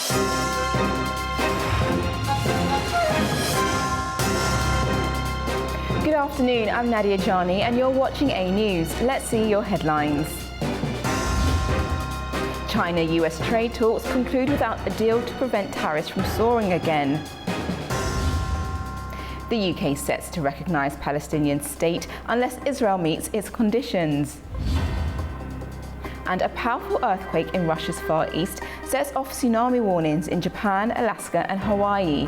Good afternoon, I'm Nadia Jani and you're watching A News. Let's see your headlines. China-US trade talks conclude without a deal to prevent tariffs from soaring again. The UK sets to recognise Palestinian state unless Israel meets its conditions. And a powerful earthquake in Russia's Far East sets off tsunami warnings in Japan, Alaska and Hawaii.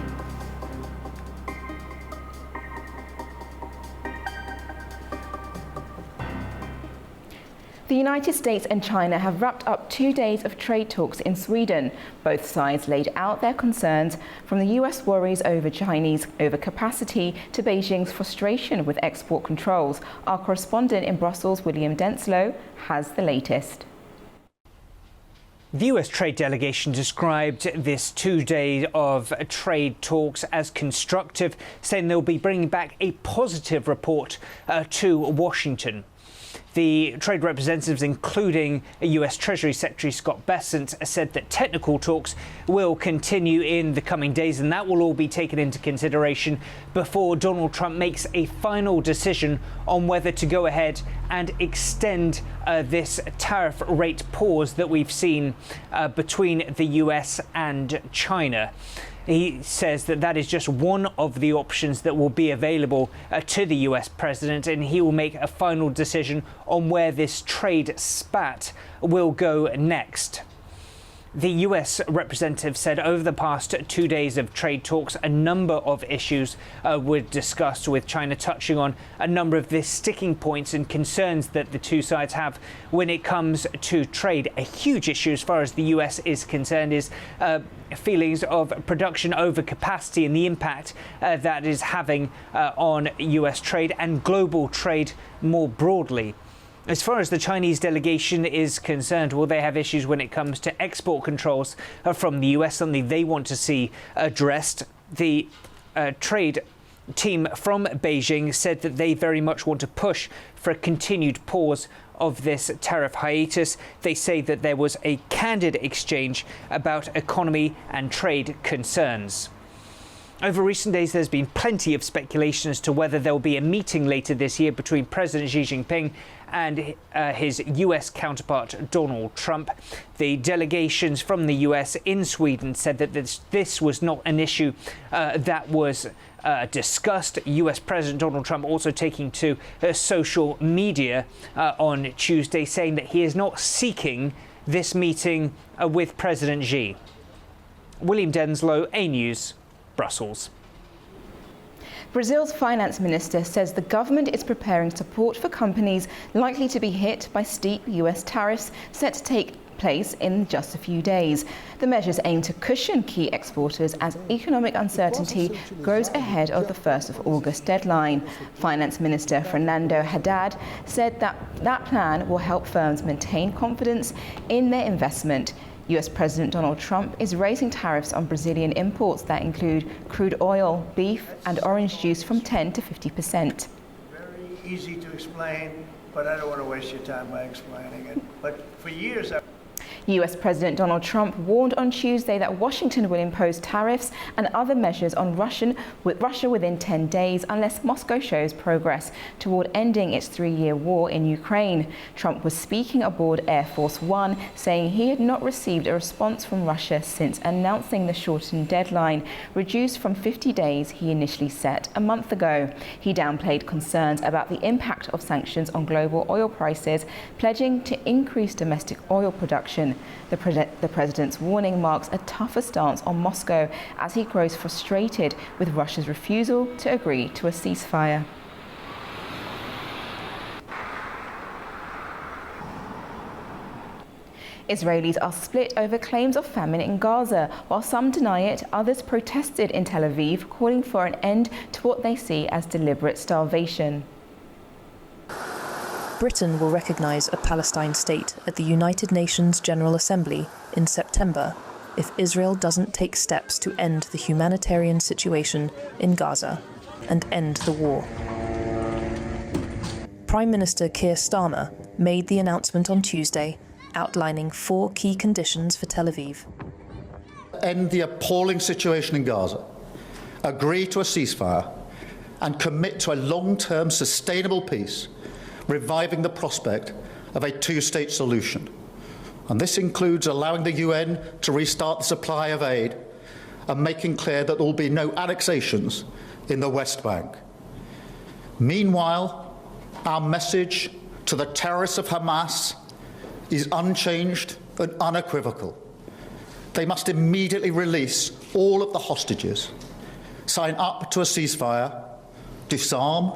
The United States and China have wrapped up 2 days of trade talks in Sweden. Both sides laid out their concerns, from the US worries over Chinese overcapacity to Beijing's frustration with export controls. Our correspondent in Brussels, William Denslow, has the latest. The US trade delegation described this 2 days of trade talks as constructive, saying they'll be bringing back a positive report to Washington. The trade representatives, including US Treasury Secretary Scott Bessent, said that technical talks will continue in the coming days, and that will all be taken into consideration before Donald Trump makes a final decision on whether to go ahead and extend this tariff rate pause that we've seen between the US and China. He says that that is just one of the options that will be available to the US president, and he will make a final decision on where this trade spat will go next. The US representative said over the past 2 days of trade talks, a number of issues were discussed, with China touching on a number of the sticking points and concerns that the two sides have when it comes to trade. A huge issue as far as the US is concerned is feelings of production overcapacity and the impact that is having on US trade and global trade more broadly. As far as the Chinese delegation is concerned, well, they have issues when it comes to export controls from the US, something they want to see addressed. The trade team from Beijing said that they very much want to push for a continued pause of this tariff hiatus. They say that there was a candid exchange about economy and trade concerns. Over recent days, there's been plenty of speculation as to whether there will be a meeting later this year between President Xi Jinping and his US counterpart, Donald Trump. The delegations from the US in Sweden said that this was not an issue that was discussed. US President Donald Trump also taking to social media on Tuesday, saying that he is not seeking this meeting with President Xi. William Denslow, A News, Brussels. Brazil's finance minister says the government is preparing support for companies likely to be hit by steep US tariffs set to take place in just a few days. The measures aim to cushion key exporters as economic uncertainty grows ahead of the 1st of August deadline. Finance Minister Fernando Haddad said that plan will help firms maintain confidence in their investment. US President Donald Trump is raising tariffs on Brazilian imports that include crude oil, beef and orange juice from 10 to 50%. Very easy to explain, but I don't want to waste your time by explaining it. But for years, US President Donald Trump warned on Tuesday that Washington will impose tariffs and other measures on Russia within 10 days unless Moscow shows progress toward ending its 3-year war in Ukraine. Trump was speaking aboard Air Force One, saying he had not received a response from Russia since announcing the shortened deadline, reduced from 50 days he initially set a month ago. He downplayed concerns about the impact of sanctions on global oil prices, pledging to increase domestic oil production. The president's warning marks a tougher stance on Moscow as he grows frustrated with Russia's refusal to agree to a ceasefire. Israelis are split over claims of famine in Gaza. While some deny it, others protested in Tel Aviv, calling for an end to what they see as deliberate starvation. Britain will recognise a Palestine state at the United Nations General Assembly in September if Israel doesn't take steps to end the humanitarian situation in Gaza and end the war. Prime Minister Keir Starmer made the announcement on Tuesday, outlining 4 key conditions for Tel Aviv. to end the appalling situation in Gaza, agree to a ceasefire, and commit to a long-term sustainable peace, reviving the prospect of a two-state solution. And this includes allowing the UN to restart the supply of aid and making clear that there will be no annexations in the West Bank. Meanwhile, our message to the terrorists of Hamas is unchanged and unequivocal. They must immediately release all of the hostages, sign up to a ceasefire, disarm,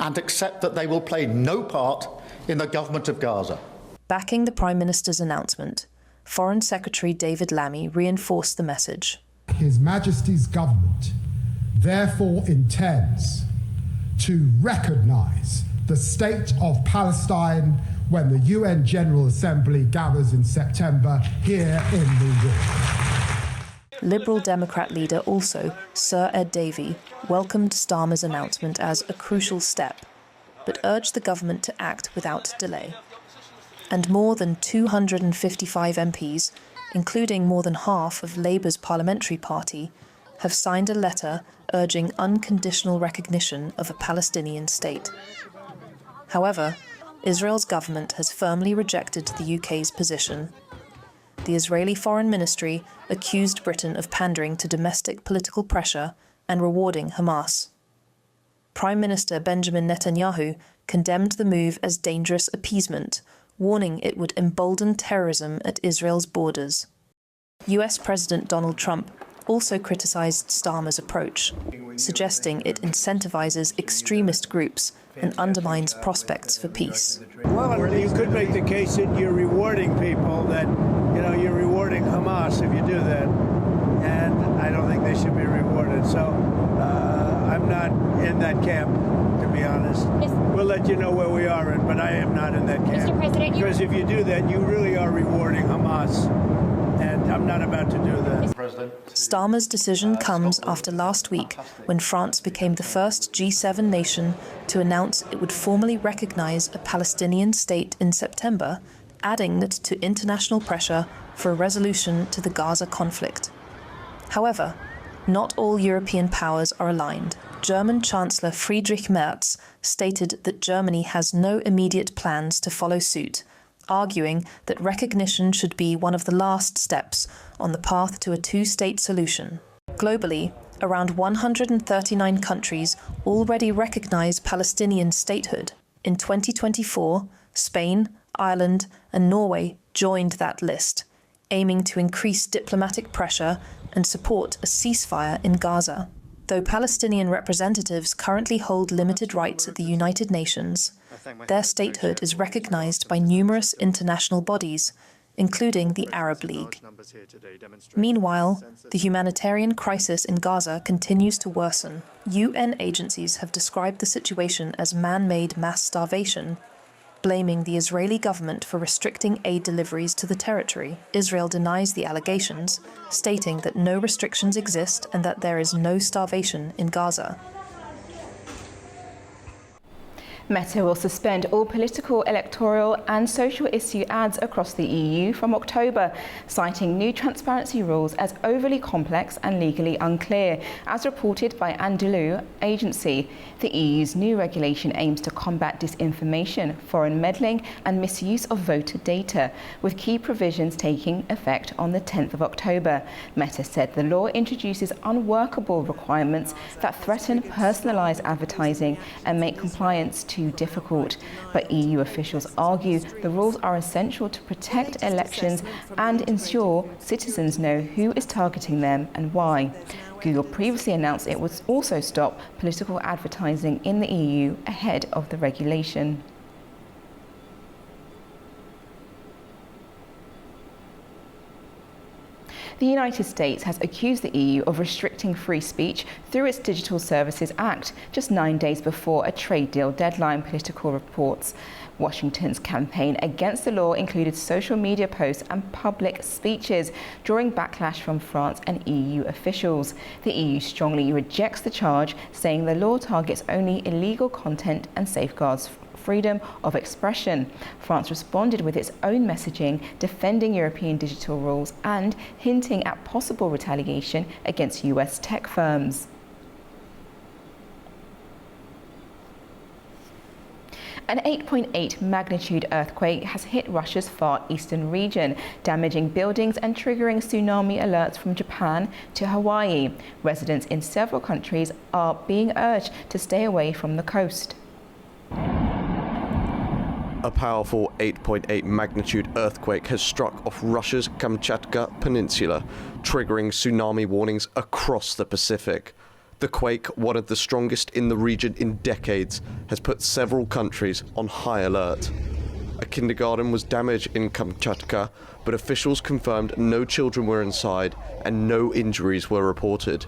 and accept that they will play no part in the government of Gaza. Backing the Prime Minister's announcement, Foreign Secretary David Lammy reinforced the message. His Majesty's government therefore intends to recognise the state of Palestine when the UN General Assembly gathers in September here in New York. Liberal Democrat leader also, Sir Ed Davey, welcomed Starmer's announcement as a crucial step, but urged the government to act without delay. And more than 255 MPs, including more than half of Labour's parliamentary party, have signed a letter urging unconditional recognition of a Palestinian state. However, Israel's government has firmly rejected the UK's position. The Israeli Foreign Ministry accused Britain of pandering to domestic political pressure and rewarding Hamas. Prime Minister Benjamin Netanyahu condemned the move as dangerous appeasement, warning it would embolden terrorism at Israel's borders. US President Donald Trump also criticised Starmer's approach, suggesting it incentivises extremist groups and undermines prospects for peace. Well, you could make the case that you're rewarding people, that, you're rewarding Hamas if you do that. And I don't think they should be rewarded. So I'm not in that camp, to be honest. We'll let you know where we are, but I am not in that camp. Mr. President, because if you do that, you really are rewarding Hamas. And I'm not about to do that. Starmer's decision comes after last week, when France became the first G7 nation to announce it would formally recognise a Palestinian state in September, adding that to international pressure for a resolution to the Gaza conflict. However, not all European powers are aligned. German Chancellor Friedrich Merz stated that Germany has no immediate plans to follow suit, arguing that recognition should be one of the last steps on the path to a two-state solution. Globally, around 139 countries already recognise Palestinian statehood. In 2024, Spain, Ireland, and Norway joined that list, aiming to increase diplomatic pressure and support a ceasefire in Gaza. Though Palestinian representatives currently hold limited rights at the United Nations, their statehood is recognised by numerous international bodies, including the Arab League. Meanwhile, the humanitarian crisis in Gaza continues to worsen. UN agencies have described the situation as man-made mass starvation, blaming the Israeli government for restricting aid deliveries to the territory. Israel denies the allegations, stating that no restrictions exist and that there is no starvation in Gaza. Meta will suspend all political, electoral and social issue ads across the EU from October, citing new transparency rules as overly complex and legally unclear, as reported by Anadolu agency. The EU's new regulation aims to combat disinformation, foreign meddling and misuse of voter data, with key provisions taking effect on the 10th of October. Meta said the law introduces unworkable requirements that threaten personalised advertising and make compliance too difficult. But EU officials argue the rules are essential to protect elections and ensure citizens know who is targeting them and why. Google previously announced it would also stop political advertising in the EU ahead of the regulation. The United States has accused the EU of restricting free speech through its Digital Services Act, just 9 days before a trade deal deadline, Political reports. Washington's campaign against the law included social media posts and public speeches, drawing backlash from France and EU officials. The EU strongly rejects the charge, saying the law targets only illegal content and safeguards freedom of expression. France responded with its own messaging, defending European digital rules and hinting at possible retaliation against US tech firms. An 8.8 magnitude earthquake has hit Russia's far eastern region, damaging buildings and triggering tsunami alerts from Japan to Hawaii. Residents in several countries are being urged to stay away from the coast. A powerful 8.8 magnitude earthquake has struck off Russia's Kamchatka peninsula, triggering tsunami warnings across the Pacific. The quake, one of the strongest in the region in decades, has put several countries on high alert. A kindergarten was damaged in Kamchatka, but officials confirmed no children were inside and no injuries were reported.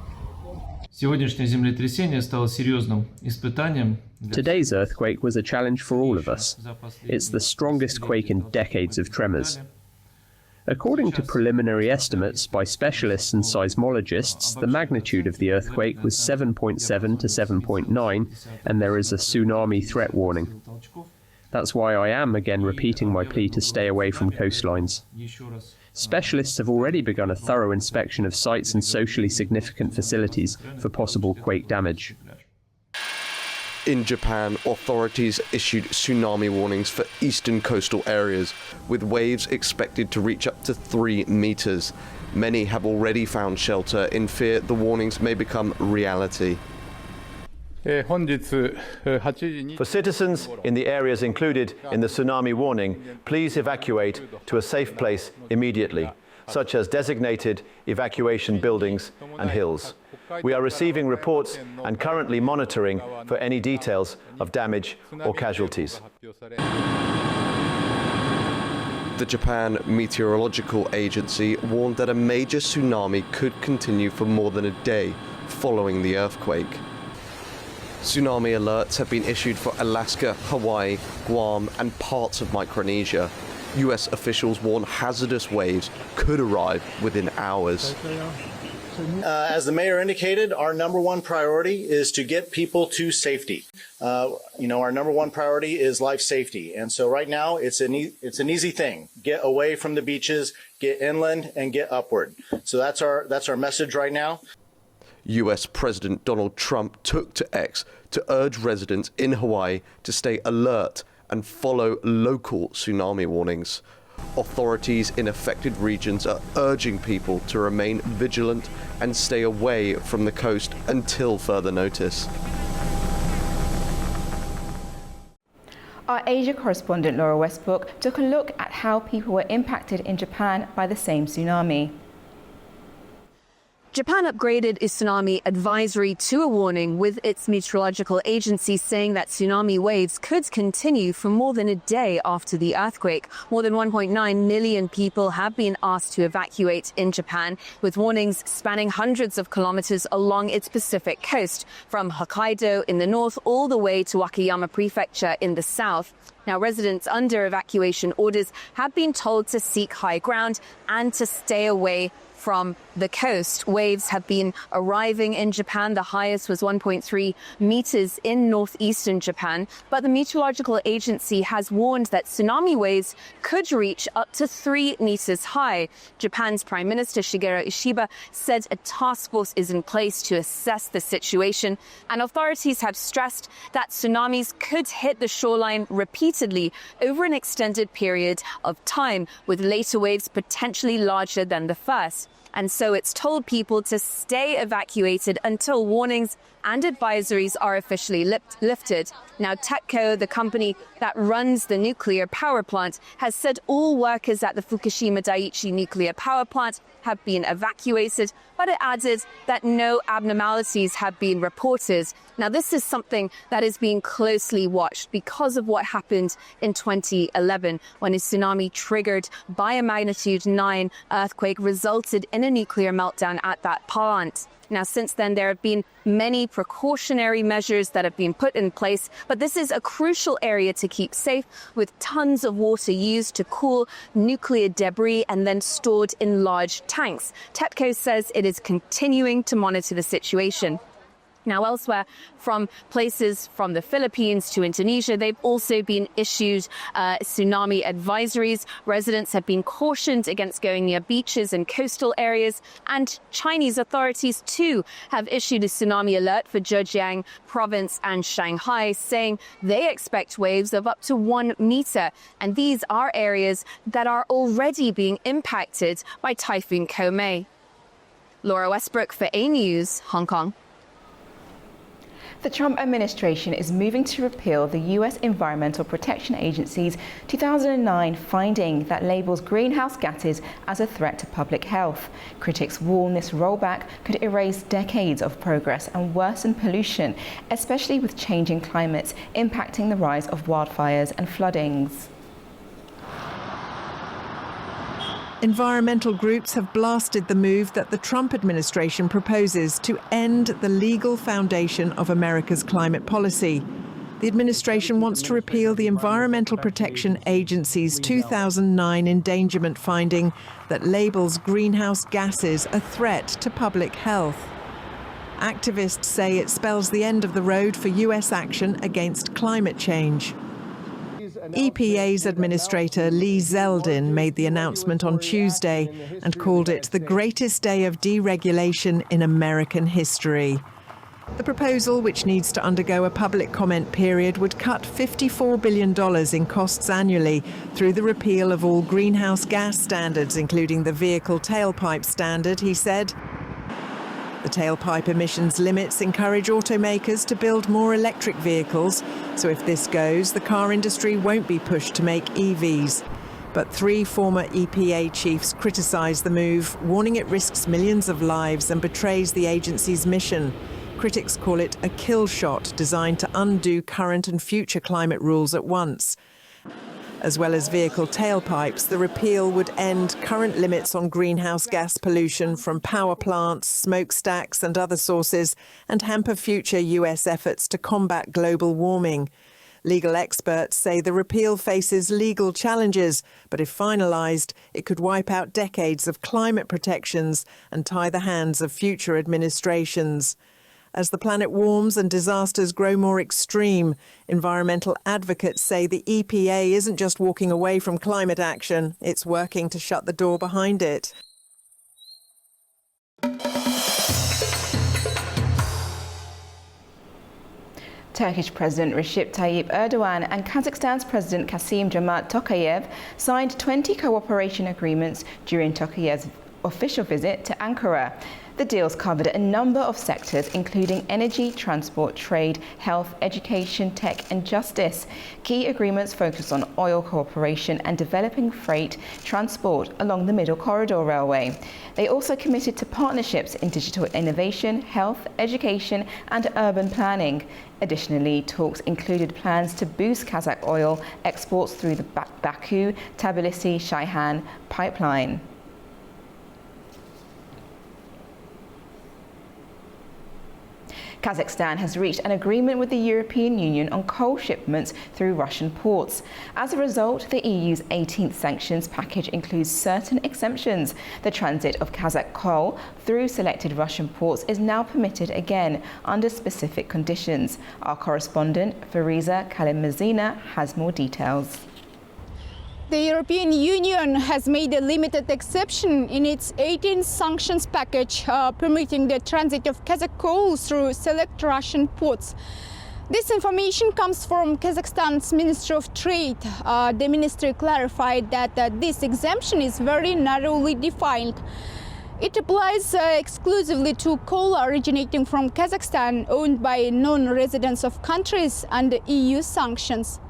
Today's earthquake was a challenge for all of us. It's the strongest quake in decades of tremors. According to preliminary estimates by specialists and seismologists, the magnitude of the earthquake was 7.7 to 7.9, and there is a tsunami threat warning. That's why I am again repeating my plea to stay away from coastlines. Specialists have already begun a thorough inspection of sites and socially significant facilities for possible quake damage. In Japan, authorities issued tsunami warnings for eastern coastal areas, with waves expected to reach up to 3 meters. Many have already found shelter in fear the warnings may become reality. For citizens in the areas included in the tsunami warning, please evacuate to a safe place immediately, such as designated evacuation buildings and hills. We are receiving reports and currently monitoring for any details of damage or casualties. The Japan Meteorological Agency warned that a major tsunami could continue for more than a day following the earthquake. Tsunami alerts have been issued for Alaska, Hawaii, Guam, and parts of Micronesia. US officials warn hazardous waves could arrive within hours. As the mayor indicated, our number one priority is to get people to safety. Our number one priority is life safety. And so right now it's an easy thing. Get away from the beaches, get inland, and get upward. So that's our message right now. US President Donald Trump took to X to urge residents in Hawaii to stay alert and follow local tsunami warnings. Authorities in affected regions are urging people to remain vigilant and stay away from the coast until further notice. Our Asia correspondent Laura Westbrook took a look at how people were impacted in Japan by the same tsunami. Japan upgraded its tsunami advisory to a warning, with its meteorological agency saying that tsunami waves could continue for more than a day after the earthquake. More than 1.9 million people have been asked to evacuate in Japan, with warnings spanning hundreds of kilometers along its Pacific coast, from Hokkaido in the north all the way to Wakayama Prefecture in the south. Now, residents under evacuation orders have been told to seek high ground and to stay away from the coast. Waves have been arriving in Japan. The highest was 1.3 meters in northeastern Japan. But the meteorological agency has warned that tsunami waves could reach up to 3 meters high. Japan's Prime Minister Shigeru Ishiba said a task force is in place to assess the situation. And authorities have stressed that tsunamis could hit the shoreline repeatedly over an extended period of time, with later waves potentially larger than the first. And so it's told people to stay evacuated until warnings and advisories are officially lifted. Now, TEPCO, the company that runs the nuclear power plant, has said all workers at the Fukushima Daiichi nuclear power plant have been evacuated, but it added that no abnormalities have been reported. Now, this is something that is being closely watched because of what happened in 2011, when a tsunami triggered by a magnitude 9 earthquake resulted in a nuclear meltdown at that plant. Now, since then, there have been many precautionary measures that have been put in place, but this is a crucial area to keep safe, with tons of water used to cool nuclear debris and then stored in large tanks. TEPCO says it is continuing to monitor the situation. Now, elsewhere, from places from the Philippines to Indonesia, they've also been issued tsunami advisories. Residents have been cautioned against going near beaches and coastal areas. And Chinese authorities, too, have issued a tsunami alert for Zhejiang province and Shanghai, saying they expect waves of up to 1 meter. And these are areas that are already being impacted by Typhoon Komei. Laura Westbrook for A News, Hong Kong. The Trump administration is moving to repeal the U.S. Environmental Protection Agency's 2009 finding that labels greenhouse gases as a threat to public health. Critics warn this rollback could erase decades of progress and worsen pollution, especially with changing climates impacting the rise of wildfires and floodings. Environmental groups have blasted the move that the Trump administration proposes to end the legal foundation of America's climate policy. The administration wants to repeal the Environmental Protection Agency's 2009 endangerment finding that labels greenhouse gases a threat to public health. Activists say it spells the end of the road for U.S. action against climate change. EPA's administrator Lee Zeldin made the announcement on Tuesday and called it the greatest day of deregulation in American history. The proposal, which needs to undergo a public comment period, would cut $54 billion in costs annually through the repeal of all greenhouse gas standards, including the vehicle tailpipe standard, he said. The tailpipe emissions limits encourage automakers to build more electric vehicles, so if this goes, the car industry won't be pushed to make EVs. But 3 former EPA chiefs criticise the move, warning it risks millions of lives and betrays the agency's mission. Critics call it a kill shot designed to undo current and future climate rules at once. As well as vehicle tailpipes, the repeal would end current limits on greenhouse gas pollution from power plants, smokestacks and other sources, and hamper future US efforts to combat global warming. Legal experts say the repeal faces legal challenges, but if finalised, it could wipe out decades of climate protections and tie the hands of future administrations. As the planet warms and disasters grow more extreme, environmental advocates say the EPA isn't just walking away from climate action, it's working to shut the door behind it. Turkish President Recep Tayyip Erdogan and Kazakhstan's President Kassym-Jomart Tokayev signed 20 cooperation agreements during Tokayev's official visit to Ankara. The deals covered a number of sectors, including energy, transport, trade, health, education, tech and justice. Key agreements focus on oil cooperation and developing freight transport along the Middle Corridor Railway. They also committed to partnerships in digital innovation, health, education and urban planning. Additionally, talks included plans to boost Kazakh oil exports through the Baku-Tbilisi-Ceyhan pipeline. Kazakhstan has reached an agreement with the European Union on coal shipments through Russian ports. As a result, the EU's 18th sanctions package includes certain exemptions. The transit of Kazakh coal through selected Russian ports is now permitted again under specific conditions. Our correspondent, Fariza Kalimazina, has more details. The European Union has made a limited exception in its 18th sanctions package, permitting the transit of Kazakh coal through select Russian ports. This information comes from Kazakhstan's Ministry of Trade. The ministry clarified that this exemption is very narrowly defined. It applies exclusively to coal originating from Kazakhstan owned by non-residents of countries under EU sanctions.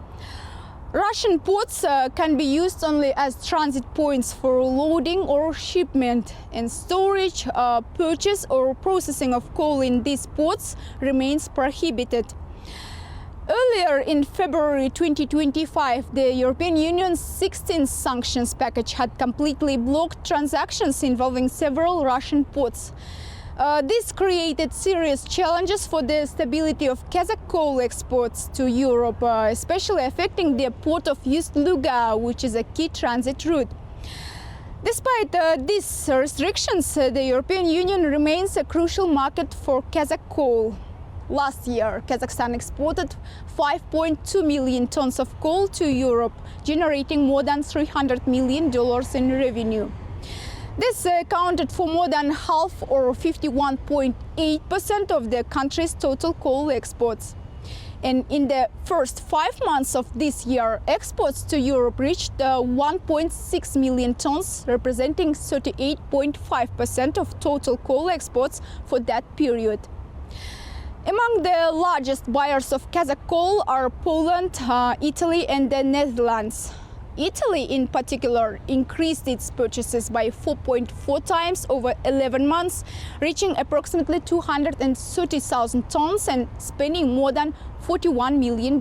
Russian ports can be used only as transit points for loading or shipment, and storage, purchase or processing of coal in these ports remains prohibited. Earlier in February 2025, the European Union's 16th sanctions package had completely blocked transactions involving several Russian ports. This created serious challenges for the stability of Kazakh coal exports to Europe, especially affecting the port of Ust-Luga, which is a key transit route. Despite these restrictions, the European Union remains a crucial market for Kazakh coal. Last year, Kazakhstan exported 5.2 million tons of coal to Europe, generating more than $300 million in revenue. This accounted for more than half, or 51.8% of the country's total coal exports. And in the first 5 months of this year, exports to Europe reached 1.6 million tons, representing 38.5% of total coal exports for that period. Among the largest buyers of Kazakh coal are Poland, Italy and the Netherlands. Italy, in particular, increased its purchases by 4.4 times over 11 months, reaching approximately 230,000 tons and spending more than $41 million.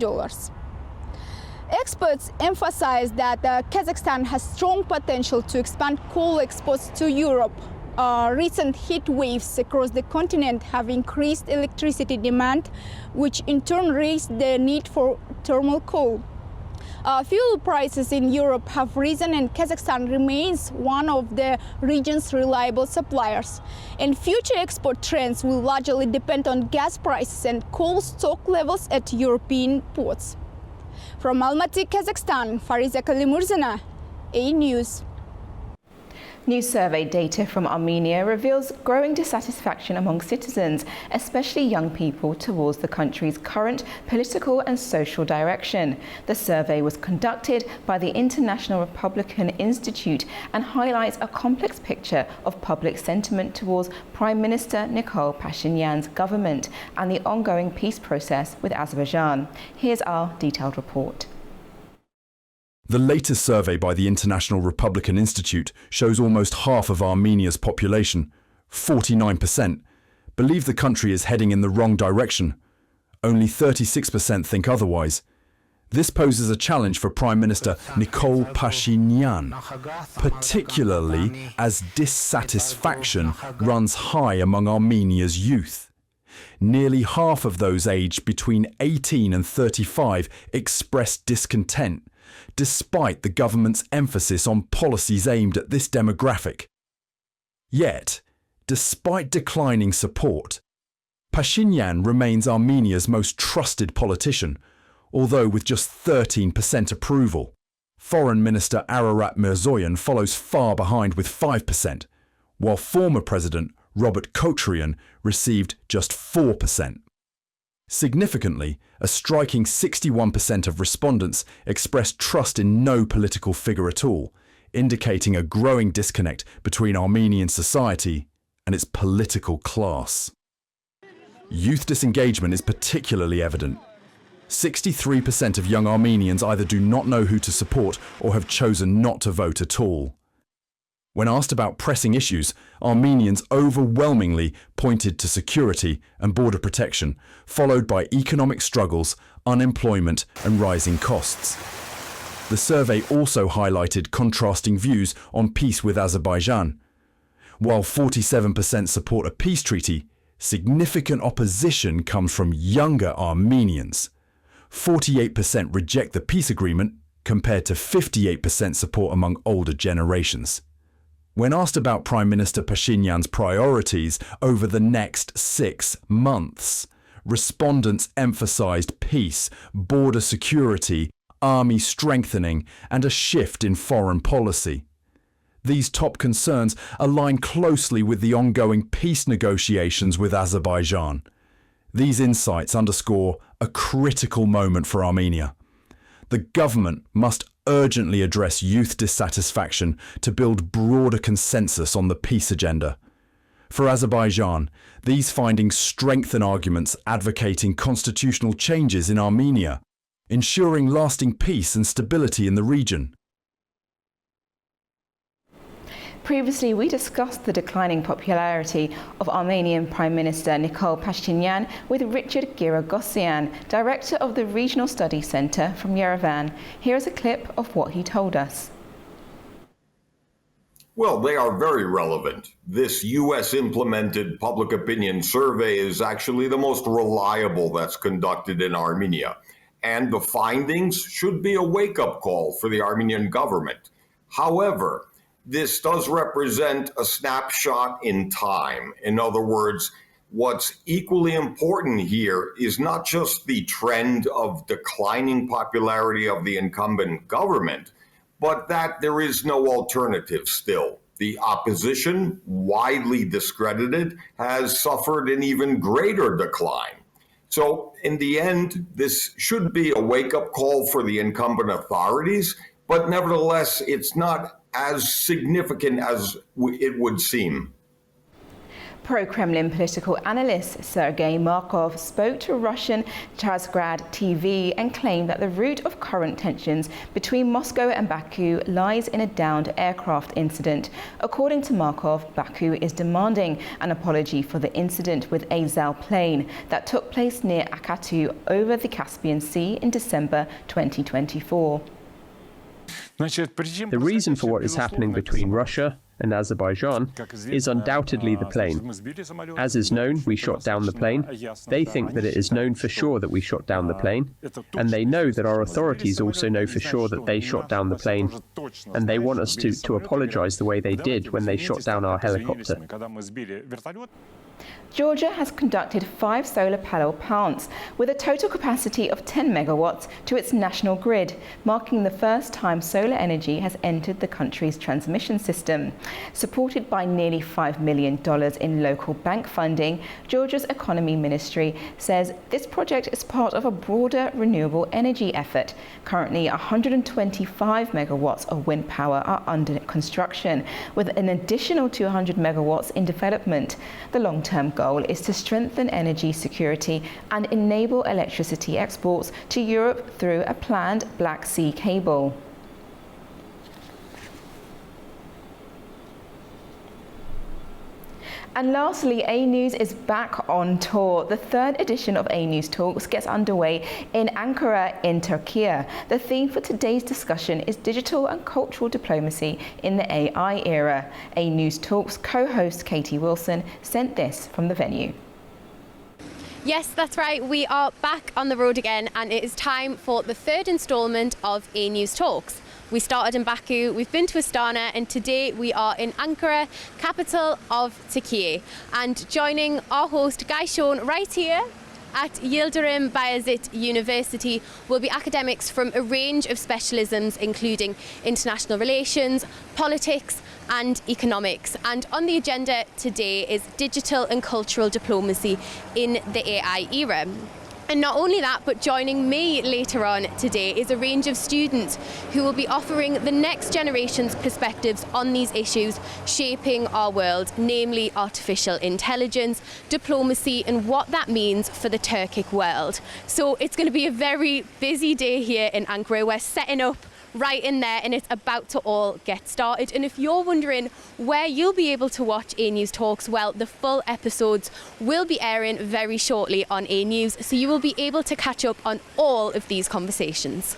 Experts emphasize that Kazakhstan has strong potential to expand coal exports to Europe. Recent heat waves across the continent have increased electricity demand, which in turn raised the need for thermal coal. Fuel prices in Europe have risen, and Kazakhstan remains one of the region's reliable suppliers. And future export trends will largely depend on gas prices and coal stock levels at European ports. From Almaty, Kazakhstan, Fariza Kalimurzina, A News. New survey data from Armenia reveals growing dissatisfaction among citizens, especially young people, towards the country's current political and social direction. The survey was conducted by the International Republican Institute and highlights a complex picture of public sentiment towards Prime Minister Nikol Pashinyan's government and the ongoing peace process with Azerbaijan. Here's our detailed report. The latest survey by the International Republican Institute shows almost half of Armenia's population, 49%, believe the country is heading in the wrong direction. Only 36% think otherwise. This poses a challenge for Prime Minister Nikol Pashinyan, particularly as dissatisfaction runs high among Armenia's youth. Nearly half of those aged between 18 and 35 expressed discontent, despite the government's emphasis on policies aimed at this demographic. Yet, despite declining support, Pashinyan remains Armenia's most trusted politician, although with just 13% approval. Foreign Minister Ararat Mirzoyan follows far behind with 5%, while former President Robert Kocharian received just 4%. Significantly, a striking 61% of respondents expressed trust in no political figure at all, indicating a growing disconnect between Armenian society and its political class. Youth disengagement is particularly evident. 63% of young Armenians either do not know who to support or have chosen not to vote at all. When asked about pressing issues, Armenians overwhelmingly pointed to security and border protection, followed by economic struggles, unemployment and rising costs. The survey also highlighted contrasting views on peace with Azerbaijan. While 47% support a peace treaty, significant opposition comes from younger Armenians. 48% reject the peace agreement, compared to 58% support among older generations. When asked about Prime Minister Pashinyan's priorities over the next 6 months, respondents emphasized peace, border security, army strengthening, and a shift in foreign policy. These top concerns align closely with the ongoing peace negotiations with Azerbaijan. These insights underscore a critical moment for Armenia. The government must urgently address youth dissatisfaction to build broader consensus on the peace agenda. For Azerbaijan, these findings strengthen arguments advocating constitutional changes in Armenia, ensuring lasting peace and stability in the region. Previously, we discussed the declining popularity of Armenian Prime Minister Nikol Pashinyan with Richard Giragosyan, director of the Regional Studies Center from Yerevan. Here is a clip of what he told us. Well, they are very relevant. This U.S. implemented public opinion survey is actually the most reliable that's conducted in Armenia. And the findings should be a wake-up call for the Armenian government. However, this does represent a snapshot in time. In other words, what's equally important here is not just the trend of declining popularity of the incumbent government, but that there is no alternative still. The opposition, widely discredited, has suffered an even greater decline. So in the end, this should be a wake-up call for the incumbent authorities, but nevertheless, it's not as significant as it would seem. Pro-Kremlin political analyst Sergei Markov spoke to Russian Transgrad TV and claimed that the root of current tensions between Moscow and Baku lies in a downed aircraft incident. According to Markov, Baku is demanding an apology for the incident with a Zal plane that took place near Akatu over the Caspian Sea in December 2024. The reason for what is happening between Russia and Azerbaijan is undoubtedly the plane. As is known, we shot down the plane. They think that it is known for sure that we shot down the plane, and they know that our authorities also know for sure that they shot down the plane, and they want us to apologize the way they did when they shot down our helicopter. Georgia has conducted 5 solar panel plants with a total capacity of 10 megawatts to its national grid, marking the first time solar energy has entered the country's transmission system. Supported by nearly $5 million in local bank funding, Georgia's economy ministry says this project is part of a broader renewable energy effort. Currently, 125 megawatts of wind power are under construction, with an additional 200 megawatts in development. The long-term goal is to strengthen energy security and enable electricity exports to Europe through a planned Black Sea cable. And lastly, A News is back on tour. The 3rd edition of A News Talks gets underway in Ankara in Turkey. The theme for today's discussion is digital and cultural diplomacy in the AI era. A News Talks co-host Katie Wilson sent this from the venue. Yes, that's right. We are back on the road again, and it is time for the 3rd instalment of A News Talks. We started in Baku, we've been to Astana, and today we are in Ankara, capital of Turkey. And joining our host Guy Sean right here at Yildirim Bayezid University will be academics from a range of specialisms, including international relations, politics and economics. And on the agenda today is digital and cultural diplomacy in the AI era. And not only that, but joining me later on today is a range of students who will be offering the next generation's perspectives on these issues shaping our world, namely artificial intelligence, diplomacy, and what that means for the Turkic world. So it's going to be a very busy day here in Ankara. We're setting up right in there and it's about to all get started. And if you're wondering where you'll be able to watch A News Talks, well, the full episodes will be airing very shortly on A News, so you will be able to catch up on all of these conversations.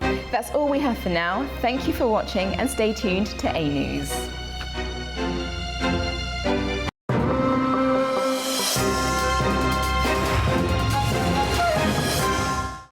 That's all we have for now. Thank you for watching and stay tuned to A News.